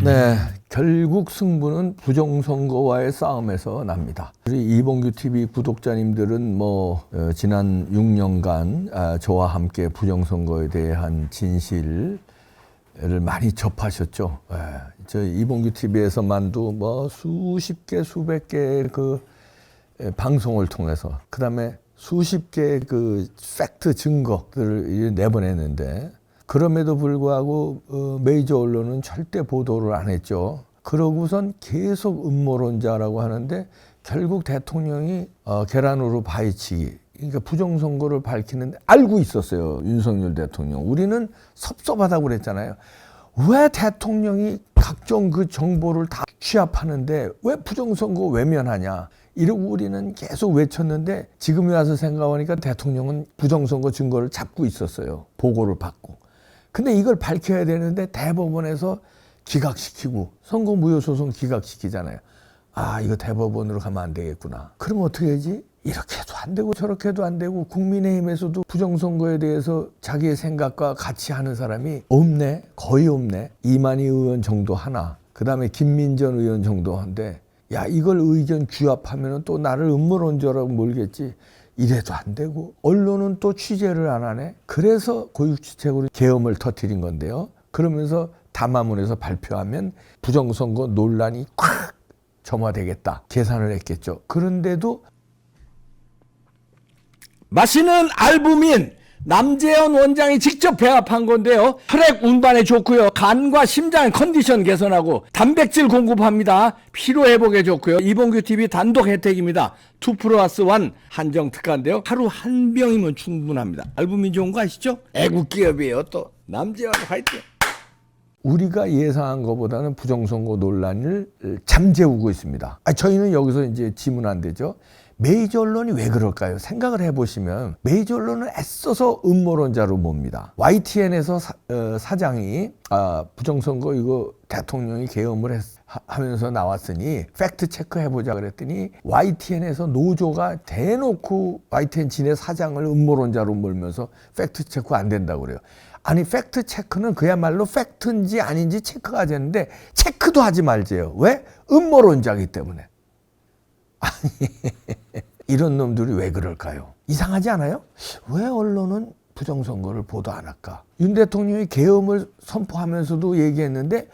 네, 결국 승부는 부정선거와의 싸움에서 납니다. 우리 이봉규 TV 구독자님들은 지난 6년간 저와 함께 부정선거에 대한 진실을 많이 접하셨죠. 저 이봉규 TV에서만도 수십 개, 수백 개의 그 방송을 통해서 그다음에 수십 개의 그 팩트 증거들을 내보냈는데 그럼에도 불구하고 메이저 언론은 절대 보도를 안 했죠. 그러고선 계속 음모론자라고 하는데 결국 대통령이 계란으로 바위치기, 그러니까 부정선거를 밝히는데 알고 있었어요. 윤석열 대통령. 우리는 섭섭하다고 그랬잖아요. 왜 대통령이 각종 그 정보를 다 취합하는데 왜 부정선거 외면하냐. 이러고 우리는 계속 외쳤는데 지금에 와서 생각하니까 대통령은 부정선거 증거를 잡고 있었어요. 보고를 받고. 근데 이걸 밝혀야 되는데 대법원에서 기각시키고 선거무효소송 기각시키잖아요. 아, 이거 대법원으로 가면 안 되겠구나. 그럼 어떻게 하지? 이렇게 해도 안 되고 저렇게 해도 안 되고 국민의힘에서도 부정선거에 대해서 자기의 생각과 같이 하는 사람이 없네. 거의 없네. 이만희 의원 정도 하나. 그다음에 김민전 의원 정도 한데 야, 이걸 의견 규합하면 또 나를 음모론자라고 몰겠지. 이래도 안 되고 언론은 또 취재를 안 하네. 그래서 고육지책으로 계엄을 터뜨린 건데요. 그러면서 담화문에서 발표하면 부정선거 논란이 콱 점화되겠다 계산을 했겠죠. 그런데도 마시는 알부민 남재현 원장이 직접 배합한 건데요. 혈액 운반에 좋고요. 간과 심장 컨디션 개선하고 단백질 공급합니다. 피로 회복에 좋고요. 이봉규 TV 단독 혜택입니다. 2+1 한정 특가인데요. 하루 한 병이면 충분합니다. 알부민 좋은 거 아시죠? 애국 기업이에요. 또 남재현 화이팅. 우리가 예상한 것보다는 부정선거 논란을 잠재우고 있습니다. 저희는 여기서 이제 지문 안 되죠. 메이저 언론이 왜 그럴까요? 생각을 해보시면 메이저 언론은 애써서 음모론자로 봅니다. YTN에서 사장이 부정선거 이거 대통령이 계엄을 하면서 나왔으니 팩트 체크 해보자 그랬더니 YTN에서 노조가 대놓고 YTN 진해 사장을 음모론자로 몰면서 팩트 체크 안 된다고 그래요. 아니 팩트 체크는 그야말로 팩트인지 아닌지 체크가 되는데 체크도 하지 말지요. 왜? 음모론자이기 때문에. 아니 이런 놈들이 왜 그럴까요? 이상하지 않아요? 왜 언론은 부정선거를 보도 안 할까? 윤 대통령이 계엄을 선포하면서도 얘기했는데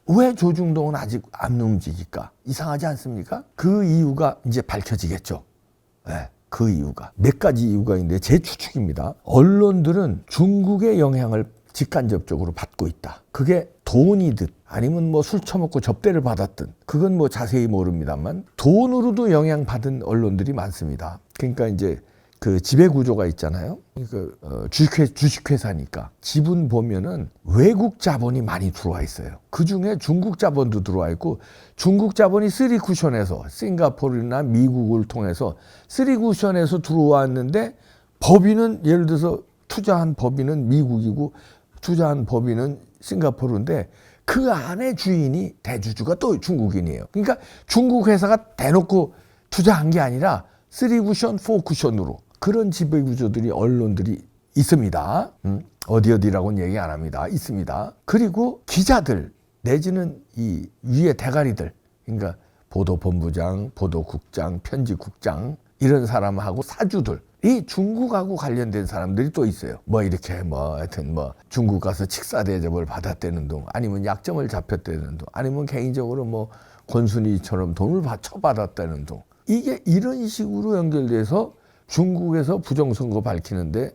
왜 조중동은 아직 안 움직일까? 이상하지 않습니까? 그 이유가 이제 밝혀지겠죠. 네, 그 이유가 몇 가지 이유가 있는데 제 추측입니다. 언론들은 중국의 영향을 직간접적으로 받고 있다. 그게 돈이든 아니면 술 처먹고 접대를 받았든 그건 자세히 모릅니다만 돈으로도 영향받은 언론들이 많습니다. 그러니까 이제 그 지배구조가 있잖아요. 그러니까 주식회사니까 지분 보면은 외국 자본이 많이 들어와 있어요. 그중에 중국 자본도 들어와 있고 중국 자본이 쓰리쿠션에서 싱가포르나 미국을 통해서 쓰리쿠션에서 들어왔는데 법인은 예를 들어서 투자한 법인은 미국이고 투자한 법인은 싱가포르인데 그 안에 주인이 대주주가 또 중국인이에요. 그러니까 중국 회사가 대놓고 투자한 게 아니라 3쿠션, 4쿠션으로 그런 지배구조들이 언론들이 있습니다. 어디라고는 얘기 안 합니다. 있습니다. 그리고 기자들 내지는 이 위에 대가리들, 그러니까 보도본부장, 보도국장, 편집국장 이런 사람하고 사주들 이 중국하고 관련된 사람들이 또 있어요. 하여튼 중국 가서 직사 대접을 받았다는 둥, 아니면 약점을 잡혔다는 둥, 아니면 개인적으로 권순이처럼 돈을 쳐받았다는 둥. 이게 이런 식으로 연결돼서 중국에서 부정선거 밝히는데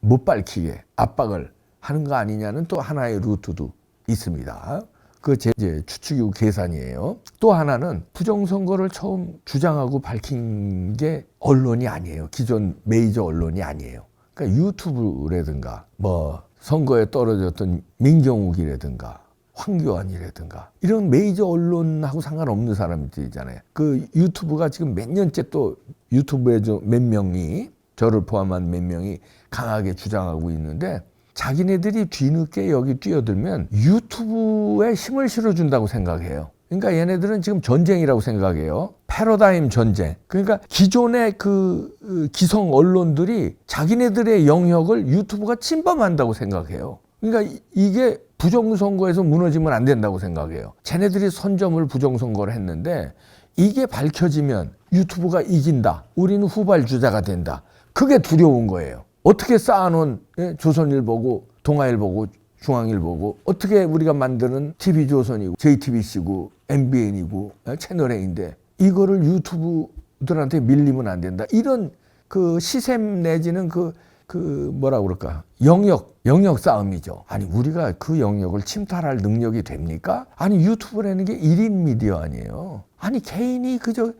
못 밝히게 압박을 하는 거 아니냐는 또 하나의 루트도 있습니다. 그 제 추측이고 계산이에요. 또 하나는 부정선거를 처음 주장하고 밝힌 게 언론이 아니에요. 기존 메이저 언론이 아니에요. 그러니까 유튜브라든가 선거에 떨어졌던 민경욱이라든가 황교안이라든가 이런 메이저 언론하고 상관없는 사람들이잖아요. 그 유튜브가 지금 몇 년째 또 유튜브에 몇 명이 저를 포함한 몇 명이 강하게 주장하고 있는데 자기네들이 뒤늦게 여기 뛰어들면 유튜브에 힘을 실어준다고 생각해요. 그러니까 얘네들은 지금 전쟁이라고 생각해요. 패러다임 전쟁. 그러니까 기존의 그 기성 언론들이 자기네들의 영역을 유튜브가 침범한다고 생각해요. 그러니까 이게 부정선거에서 무너지면 안 된다고 생각해요. 쟤네들이 선점을 부정선거를 했는데 이게 밝혀지면 유튜브가 이긴다. 우리는 후발주자가 된다. 그게 두려운 거예요. 어떻게 쌓아놓은 조선일보고 동아일보고 중앙일보고 어떻게 우리가 만드는 TV조선이고 JTBC고 MBN이고 채널A인데 이거를 유튜브들한테 밀리면 안 된다. 이런 그 시샘 내지는 그 뭐라 그럴까 영역 싸움이죠. 아니 우리가 그 영역을 침탈할 능력이 됩니까? 아니 유튜브라는 게 1인 미디어 아니에요. 아니 개인이 그저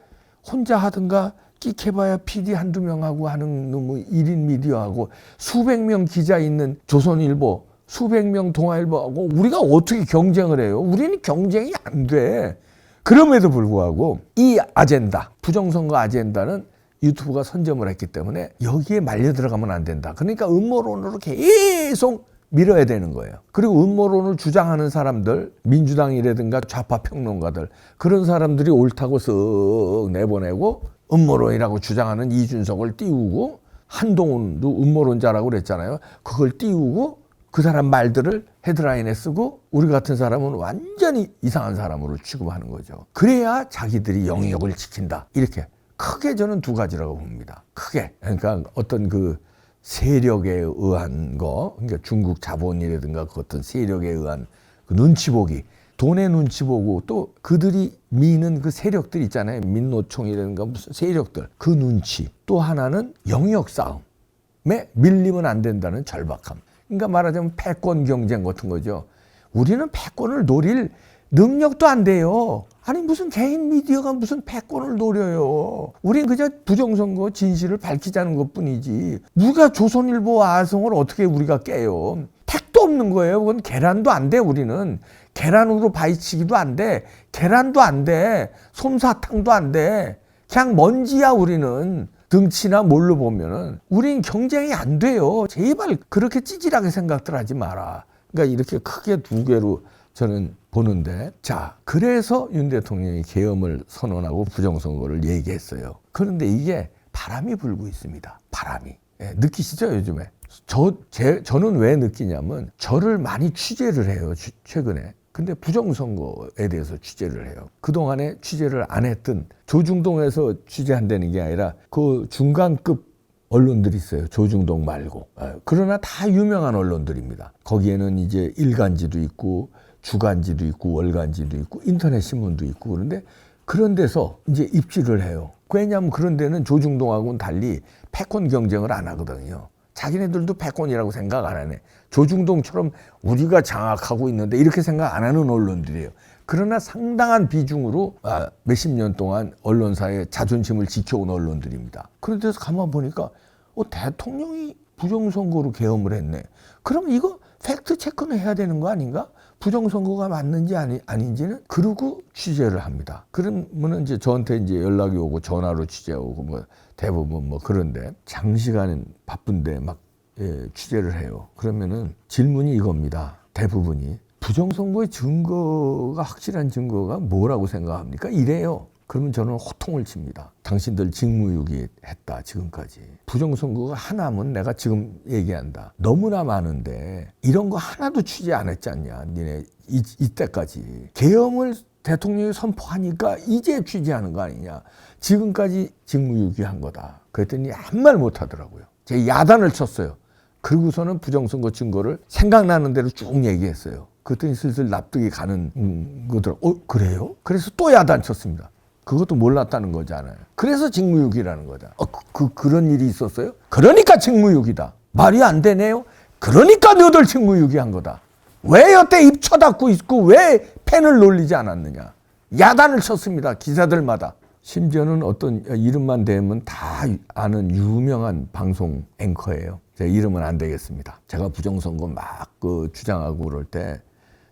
혼자 하든가 끽해봐야 PD 한두 명하고 하는 놈의 1인 미디어하고 수백 명 기자 있는 조선일보 수백 명 동아일보하고 우리가 어떻게 경쟁을 해요? 우리는 경쟁이 안 돼. 그럼에도 불구하고 이 아젠다 부정선거 아젠다는 유튜브가 선점을 했기 때문에 여기에 말려 들어가면 안 된다. 그러니까 음모론으로 계속 밀어야 되는 거예요. 그리고 음모론을 주장하는 사람들, 민주당이라든가 좌파 평론가들 그런 사람들이 옳다고 쓱 내보내고 음모론이라고 주장하는 이준석을 띄우고 한동훈도 음모론자라고 그랬잖아요. 그걸 띄우고 그 사람 말들을 헤드라인에 쓰고 우리 같은 사람은 완전히 이상한 사람으로 취급하는 거죠. 그래야 자기들이 영역을 지킨다. 이렇게 크게 저는 두 가지라고 봅니다. 크게. 그러니까 어떤 그 세력에 의한 거, 그러니까 중국 자본이라든가 그 어떤 세력에 의한 그 눈치 보기, 돈의 눈치 보고 또 그들이 미는 그 세력들 있잖아요. 민노총이라든가 무슨 세력들, 그 눈치. 또 하나는 영역 싸움에 밀리면 안 된다는 절박함. 그러니까 말하자면 패권 경쟁 같은 거죠. 우리는 패권을 노릴 능력도 안 돼요. 아니 무슨 개인 미디어가 무슨 패권을 노려요. 우린 그저 부정선거 진실을 밝히자는 것뿐이지. 누가 조선일보 아성을 어떻게 우리가 깨요. 택도 없는 거예요. 그건 계란도 안 돼. 우리는 계란으로 바위치기도 안 돼. 계란도 안 돼. 솜사탕도 안 돼. 그냥 먼지야 우리는. 등치나 뭘로 보면은 우린 경쟁이 안 돼요. 제발 그렇게 찌질하게 생각들 하지 마라. 그러니까 이렇게 크게 두 개로 저는 보는데, 자, 그래서 윤 대통령이 계엄을 선언하고 부정선거를 얘기했어요. 그런데 이게 바람이 불고 있습니다. 바람이. 예, 느끼시죠, 요즘에? 저는 왜 느끼냐면, 저를 많이 취재를 해요, 최근에. 근데 부정선거에 대해서 취재를 해요. 그동안에 취재를 안 했던, 조중동에서 취재한다는 게 아니라 그 중간급 언론들이 있어요. 조중동 말고. 그러나 다 유명한 언론들입니다. 거기에는 이제 일간지도 있고 주간지도 있고 월간지도 있고 인터넷 신문도 있고 그런데 그런 데서 이제 입지를 해요. 왜냐하면 그런 데는 조중동하고는 달리 패권 경쟁을 안 하거든요. 자기네들도 패권이라고 생각 안 하네. 조중동처럼 우리가 장악하고 있는데 이렇게 생각 안 하는 언론들이에요. 그러나 상당한 비중으로 몇십 년 동안 언론사의 자존심을 지켜온 언론들입니다. 그런 데서 가만 보니까 대통령이 부정선거로 계엄을 했네. 그럼 이거 팩트 체크는 해야 되는 거 아닌가? 부정선거가 맞는지 아닌지는 그러고 취재를 합니다. 그러면은 이제 저한테 이제 연락이 오고 전화로 취재하고 뭐 대부분 뭐 그런데 장시간 바쁜데 막 취재를 해요. 그러면은 질문이 이겁니다. 대부분이 부정선거의 증거가 확실한 증거가 뭐라고 생각합니까? 이래요. 그러면 저는 호통을 칩니다. 당신들 직무유기했다 지금까지. 부정선거가 하나면 내가 지금 얘기한다. 너무나 많은데 이런 거 하나도 취재 안 했지 않냐. 니네 이때까지. 계엄을 대통령이 선포하니까 이제 취재하는 거 아니냐. 지금까지 직무유기한 거다. 그랬더니 아무 말 못하더라고요. 제 야단을 쳤어요. 그러고서는 부정선거 증거를 생각나는 대로 쭉 얘기했어요. 그랬더니 슬슬 납득이 가는 거더라고요. 그래요? 그래서 또 야단 쳤습니다. 그것도 몰랐다는 거잖아요. 그래서 직무유기라는 거다. 그런 일이 있었어요? 그러니까 직무유기다. 말이 안 되네요? 그러니까 너들 직무유기한 거다. 왜 여태 입 쳐닫고 있고 왜 펜을 놀리지 않았느냐. 야단을 쳤습니다. 기자들마다. 심지어는 어떤 이름만 대면 다 아는 유명한 방송 앵커예요. 제 이름은 안 되겠습니다. 제가 부정선거 막 주장하고 그럴 때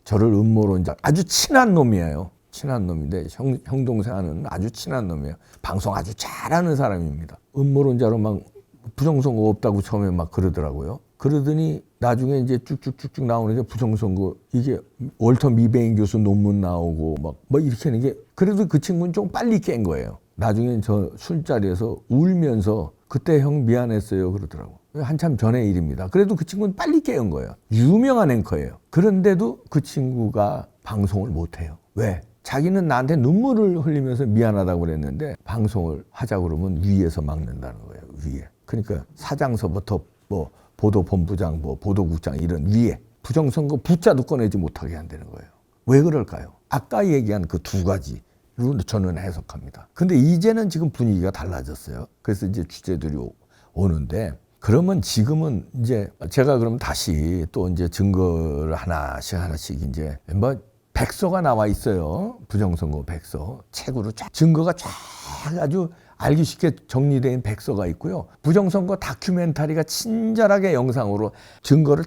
저를 음모론자, 아주 친한 놈이에요. 친한 놈인데 형 동생하는 아주 친한 놈이에요. 방송 아주 잘하는 사람입니다. 음모론자로 막 부정선거 없다고 처음에 막 그러더라고요. 그러더니 나중에 이제 쭉쭉쭉쭉 나오는 게 부정선거 이게 월터 미베인 교수 논문 나오고 뭐 이렇게 하는 게 그래도 그 친구는 좀 빨리 깬 거예요. 나중에 저 술자리에서 울면서 그때 형 미안했어요 그러더라고. 한참 전의 일입니다. 그래도 그 친구는 빨리 깨운 거예요. 유명한 앵커예요. 그런데도 그 친구가 방송을 못해요. 왜? 자기는 나한테 눈물을 흘리면서 미안하다고 그랬는데 방송을 하자 그러면 위에서 막는다는 거예요. 위에. 그러니까 사장서부터 뭐 보도본부장, 뭐 보도국장 이런 위에 부정선거 부자도 꺼내지 못하게 한다는 거예요. 왜 그럴까요? 아까 얘기한 그 두 가지로 저는 해석합니다. 근데 이제는 지금 분위기가 달라졌어요. 그래서 이제 주제들이 오는데 그러면 지금은 이제 제가 그럼 다시 또 이제 증거를 하나씩 이제 뭐 백서가 나와 있어요. 부정선거 백서. 책으로 쫙 증거가 쫙 아주 알기 쉽게 정리된 백서가 있고요. 부정선거 다큐멘터리가 친절하게 영상으로 증거를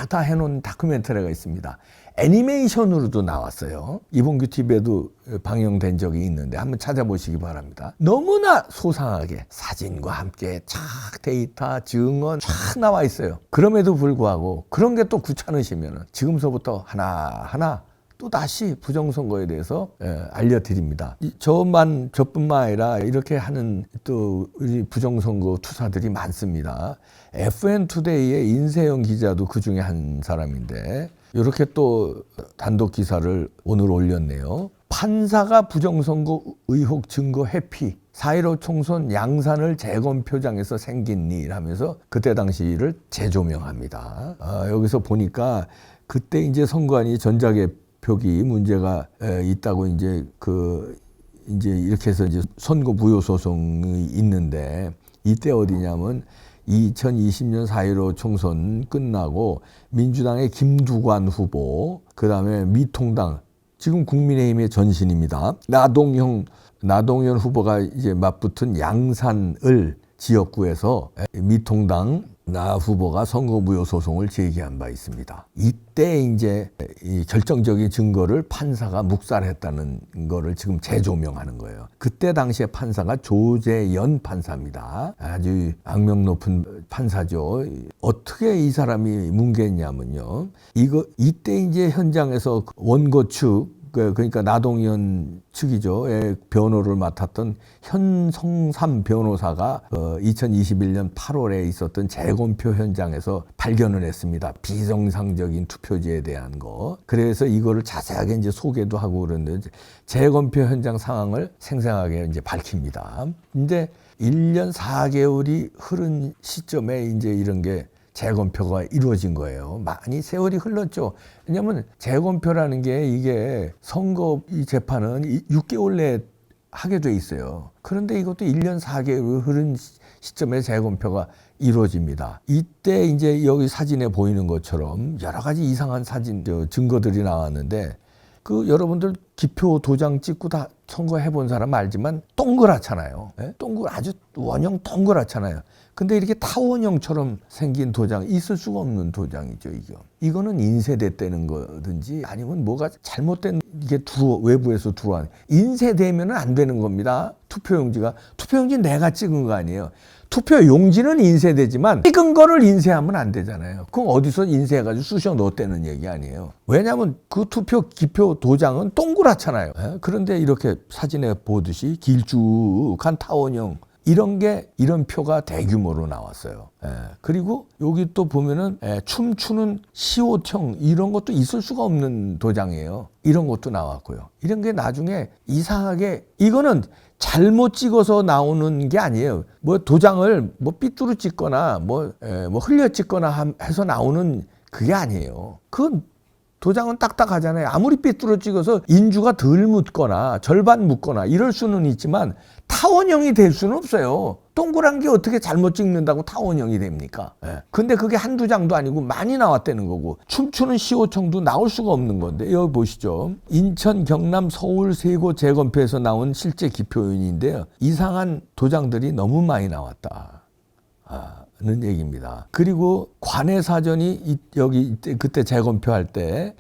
다 해놓은 다큐멘터리가 있습니다. 애니메이션으로도 나왔어요. 이봉규 TV에도 방영된 적이 있는데 한번 찾아보시기 바랍니다. 너무나 소상하게 사진과 함께 쫙 데이터, 증언 쫙 나와 있어요. 그럼에도 불구하고 그런 게 또 귀찮으시면 지금서부터 하나하나 또 다시 부정선거에 대해서 알려드립니다. 저뿐만 아니라 이렇게 하는 또 우리 부정선거 투사들이 많습니다. FN투데이의 인세영 기자도 그 중에 한 사람인데 이렇게 또 단독 기사를 오늘 올렸네요. 판사가 부정선거 의혹 증거 회피 4.15 총선 양산을 재검표장에서 생긴 일 하면서 그때 당시를 재조명합니다. 여기서 보니까 그때 이제 선관위 전자개표기 문제가 있다고 이제 이렇게 해서 이제 선거 무효 소송이 있는데 이때 어디냐면 2020년 4.15 총선 끝나고 민주당의 김두관 후보, 그 다음에 미통당, 지금 국민의힘의 전신입니다. 나동현 후보가 이제 맞붙은 양산을 지역구에서 미통당 나 후보가 선거 무효 소송을 제기한 바 있습니다. 이때 이제 이 결정적인 증거를 판사가 묵살했다는 거를 지금 재조명하는 거예요. 그때 당시에 판사가 조재연 판사입니다. 아주 악명 높은 판사죠. 어떻게 이 사람이 뭉갰냐면요. 이때 이제 현장에서 원고 측 그러니까 나동현 측이죠. 변호를 맡았던 현성삼 변호사가 2021년 8월에 있었던 재검표 현장에서 발견을 했습니다. 비정상적인 투표지에 대한 거. 그래서 이거를 자세하게 이제 소개도 하고 그러는데 재검표 현장 상황을 생생하게 이제 밝힙니다. 근데 1년 4개월이 흐른 시점에 이제 이런 게 재검표가 이루어진 거예요. 많이 세월이 흘렀죠. 왜냐하면 재검표라는 게 이게 선거 이 재판은 6개월 내에 하게 돼 있어요. 그런데 이것도 1년 4개월 흐른 시점에 재검표가 이루어집니다. 이때 이제 여기 사진에 보이는 것처럼 여러 가지 이상한 증거들이 나왔는데 그 여러분들 기표 도장 찍고 다 선거해 본 사람 알지만 동그랗잖아요. 아주 원형 동그랗잖아요. 근데 이렇게 타원형처럼 생긴 도장 있을 수가 없는 도장이죠. 이거는 인쇄됐다는 거든지 아니면 뭐가 잘못된 이게 외부에서 들어온 인쇄되면 안 되는 겁니다. 투표용지 내가 찍은 거 아니에요. 투표용지는 인쇄되지만 찍은 거를 인쇄하면 안 되잖아요. 그럼 어디서 인쇄해가지고 쑤셔 넣었다는 얘기 아니에요. 왜냐하면 그 기표 도장은 동그랗잖아요. 그런데 이렇게 사진에 보듯이 길쭉한 타원형 이런 표가 대규모로 나왔어요. 그리고 여기 또 보면은 춤추는 시옷형 이런 것도 있을 수가 없는 도장이에요. 이런 것도 나왔고요. 이런 게 나중에 이상하게 이거는 잘못 찍어서 나오는 게 아니에요. 뭐 도장을 뭐 삐뚤어 찍거나 뭐 흘려 찍거나 해서 나오는 그게 아니에요. 그 도장은 딱딱하잖아요. 아무리 삐뚤어 찍어서 인주가 덜 묻거나 절반 묻거나 이럴 수는 있지만 타원형이 될 수는 없어요. 동그란 게 어떻게 잘못 찍는다고 타원형이 됩니까? 근데 그게 한두 장도 아니고 많이 나왔다는 거고 춤추는 시호청도 나올 수가 없는 건데 여기 보시죠. 인천, 경남, 서울 세고 재검표에서 나온 실제 기표인인데요. 이상한 도장들이 너무 많이 나왔다. 는 얘기입니다. 그리고 관외 사전이 여기 그때 재검표할 때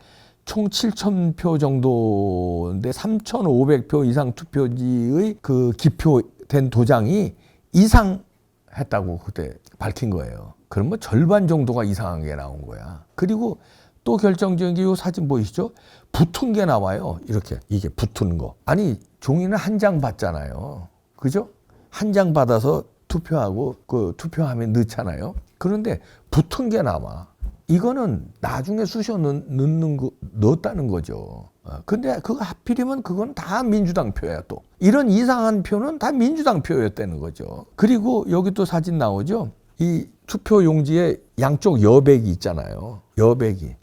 총 7,000표 정도인데 3,500표 이상 투표지의 그 기표된 도장이 이상했다고 그때 밝힌 거예요. 그럼 뭐 절반 정도가 이상한 게 나온 거야. 그리고 또 결정적인 게 이 사진 보이시죠? 붙은 게 나와요. 이게 붙은 거. 아니 종이는 한 장 받잖아요. 그죠? 한 장 받아서 투표하고 그 투표함에 넣잖아요. 그런데 붙은 게 남아. 이거는 나중에 쑤셔 넣었다는 거죠. 근데 그거 하필이면 그건 다 민주당 표야 또. 이런 이상한 표는 다 민주당 표였다는 거죠. 그리고 여기 또 사진 나오죠. 이 투표 용지에 양쪽 여백이 있잖아요. 여백이.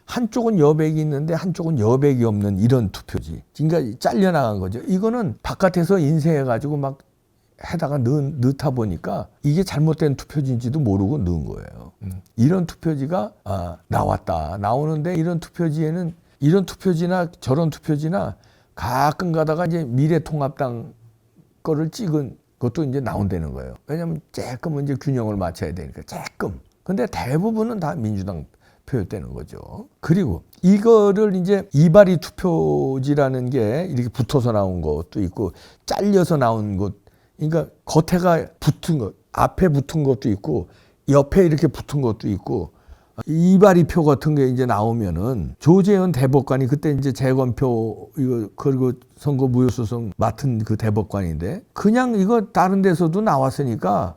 한쪽은 여백이 있는데 한쪽은 여백이 없는 이런 투표지. 그러니까 잘려나간 거죠. 이거는 바깥에서 인쇄해가지고 막 해다가 넣다 보니까 이게 잘못된 투표지인지도 모르고 넣은 거예요. 이런 투표지가 나왔다. 나오는데 이런 투표지에는 이런 투표지나 저런 투표지나 가끔 가다가 이제 미래통합당 거를 찍은 것도 이제 나온다는 거예요. 왜냐하면 조금 이제 균형을 맞춰야 되니까 조금. 근데 대부분은 다 민주당 표였다는 거죠. 그리고 이거를 이제 이발이 투표지라는 게 이렇게 붙어서 나온 것도 있고 잘려서 나온 것, 그러니까 겉에가 붙은 것, 앞에 붙은 것도 있고 옆에 이렇게 붙은 것도 있고 이발이 표 같은 게 이제 나오면은 조재현 대법관이 그때 이제 재검표 이거 그리고 선거 무효소송 맡은 그 대법관인데 그냥 이거 다른 데서도 나왔으니까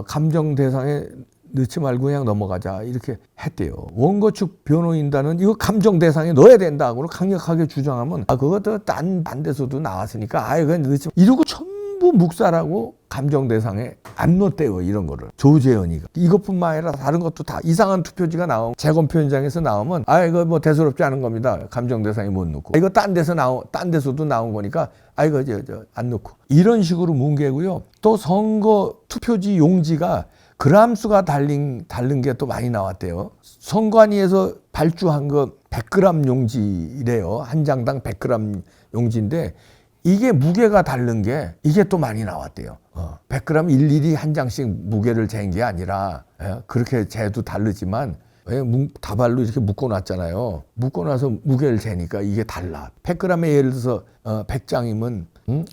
감정 대상에 넣지 말고 그냥 넘어가자 이렇게 했대요. 원고 측 변호인단은 이거 감정 대상에 넣어야 된다고 강력하게 주장하면 그것도 딴 데서도 나왔으니까 그냥 넣지 이러고 전부 묵살하고 감정 대상에 안 넣었대요. 이런 거를 조재현이가. 이것뿐만 아니라 다른 것도 다 이상한 투표지가 나오면 재검표 현장에서 나오면 이거 뭐 대수롭지 않은 겁니다. 감정 대상에 못 넣고 이거 딴 데서도 나온 거니까 이거 안 넣고 이런 식으로 뭉개고요. 또 선거 투표지 용지가 그람수가 다른 게 또 많이 나왔대요. 선관위에서 발주한 거 100g 용지래요. 한 장당 100g 용지인데 이게 무게가 다른 게 이게 또 많이 나왔대요. 100g 일일이 한 장씩 무게를 잰 게 아니라 그렇게 재도 다르지만 다발로 이렇게 묶어놨잖아요. 묶어놔서 무게를 재니까 이게 달라. 100g에 예를 들어서 100장이면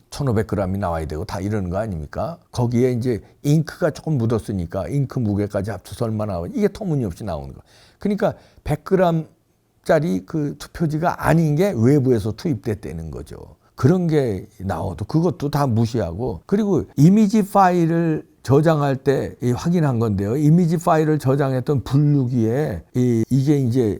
1500g이 나와야 되고 다 이러는 거 아닙니까? 거기에 이제 잉크가 조금 묻었으니까 잉크 무게까지 합쳐서 얼마나 나와? 이게 터무니없이 나오는 거. 그러니까 100g짜리 그 투표지가 아닌 게 외부에서 투입됐다는 거죠. 그런 게 나와도 그것도 다 무시하고 그리고 이미지 파일을 저장할 때 확인한 건데요. 이미지 파일을 저장했던 분류기에 이게 이제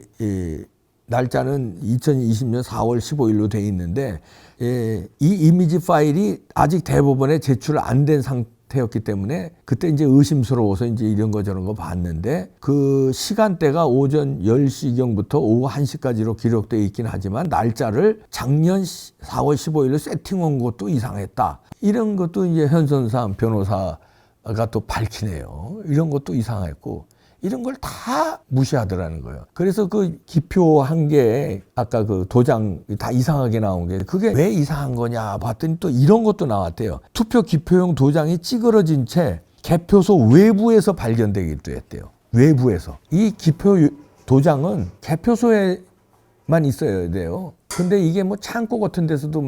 날짜는 2020년 4월 15일로 돼 있는데 이 이미지 파일이 아직 대법원에 제출 안 된 상태였기 때문에 그때 이제 의심스러워서 이제 이런 거 저런 거 봤는데 그 시간대가 오전 10시경부터 오후 1시까지로 기록되어 있긴 하지만 날짜를 작년 4월 15일로 세팅한 것도 이상했다. 이런 것도 이제 현선삼 변호사가 또 밝히네요. 이런 것도 이상했고 이런 걸 다 무시하더라는 거예요. 그래서 그 기표 한 개, 아까 그 도장 다 이상하게 나온 게 그게 왜 이상한 거냐 봤더니 또 이런 것도 나왔대요. 투표 기표용 도장이 찌그러진 채 개표소 외부에서 발견되기도 했대요. 외부에서. 이 기표 도장은 개표소에만 있어야 돼요. 근데 이게 뭐 창고 같은 데서도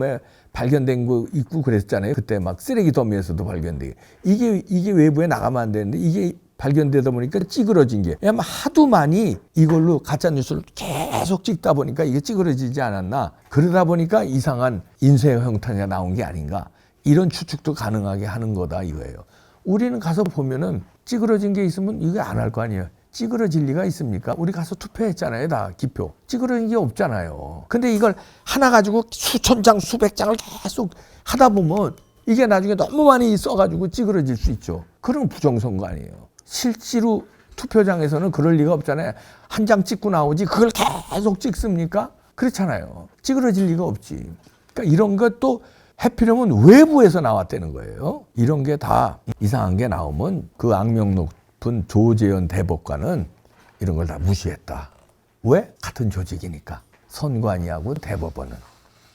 발견된 거 있고 그랬잖아요. 그때 막 쓰레기 더미에서도 발견되게. 이게 외부에 나가면 안 되는데 이게 발견되다 보니까 찌그러진 게 아마 하도 많이 이걸로 가짜뉴스를 계속 찍다 보니까 이게 찌그러지지 않았나. 그러다 보니까 이상한 인쇄 형태가 나온 게 아닌가. 이런 추측도 가능하게 하는 거다 이거예요. 우리는 가서 보면은 찌그러진 게 있으면 이거 안 할 거 아니에요. 찌그러질 리가 있습니까? 우리 가서 투표했잖아요. 다 기표. 찌그러진 게 없잖아요. 근데 이걸 하나 가지고 수천 장, 수백 장을 계속 하다 보면 이게 나중에 너무 많이 써가지고 찌그러질 수 있죠. 그런 부정선거 아니에요. 실제로 투표장에서는 그럴 리가 없잖아요. 한 장 찍고 나오지 그걸 계속 찍습니까? 그렇잖아요. 찌그러질 리가 없지. 그러니까 이런 것도 해피령은 외부에서 나왔다는 거예요. 이런 게 다 이상한 게 나오면 그 악명 높은 조재현 대법관은 이런 걸 다 무시했다. 왜? 같은 조직이니까. 선관위하고 대법원은.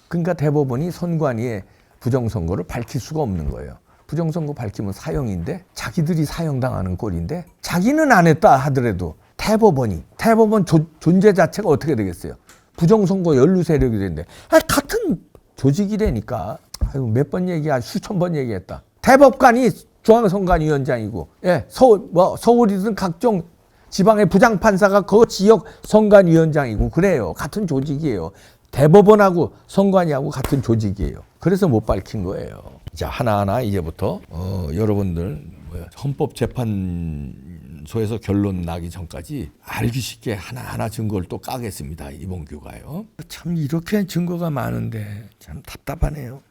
그러니까 대법원이 선관위의 부정선거를 밝힐 수가 없는 거예요. 부정선거 밝히면 사형인데 자기들이 사형당하는 꼴인데 자기는 안 했다 하더라도 대법원 존재 자체가 어떻게 되겠어요? 부정선거 연루 세력이 되는데 같은 조직이라니까. 몇 번 수천 번 얘기했다. 대법관이 중앙선관위원장이고 서울이든 각종 지방의 부장판사가 그 지역 선관위원장이고 그래요. 같은 조직이에요. 대법원하고 선관위하고 같은 조직이에요. 그래서 못 밝힌 거예요. 자, 하나하나 이제부터 여러분들 헌법재판소 재판소에서 결론 나기 전까지 알기 쉽게 하나하나 증거를 또 까겠습니다. 이봉규가요. 참 이렇게 증거가 많은데 참 답답하네요.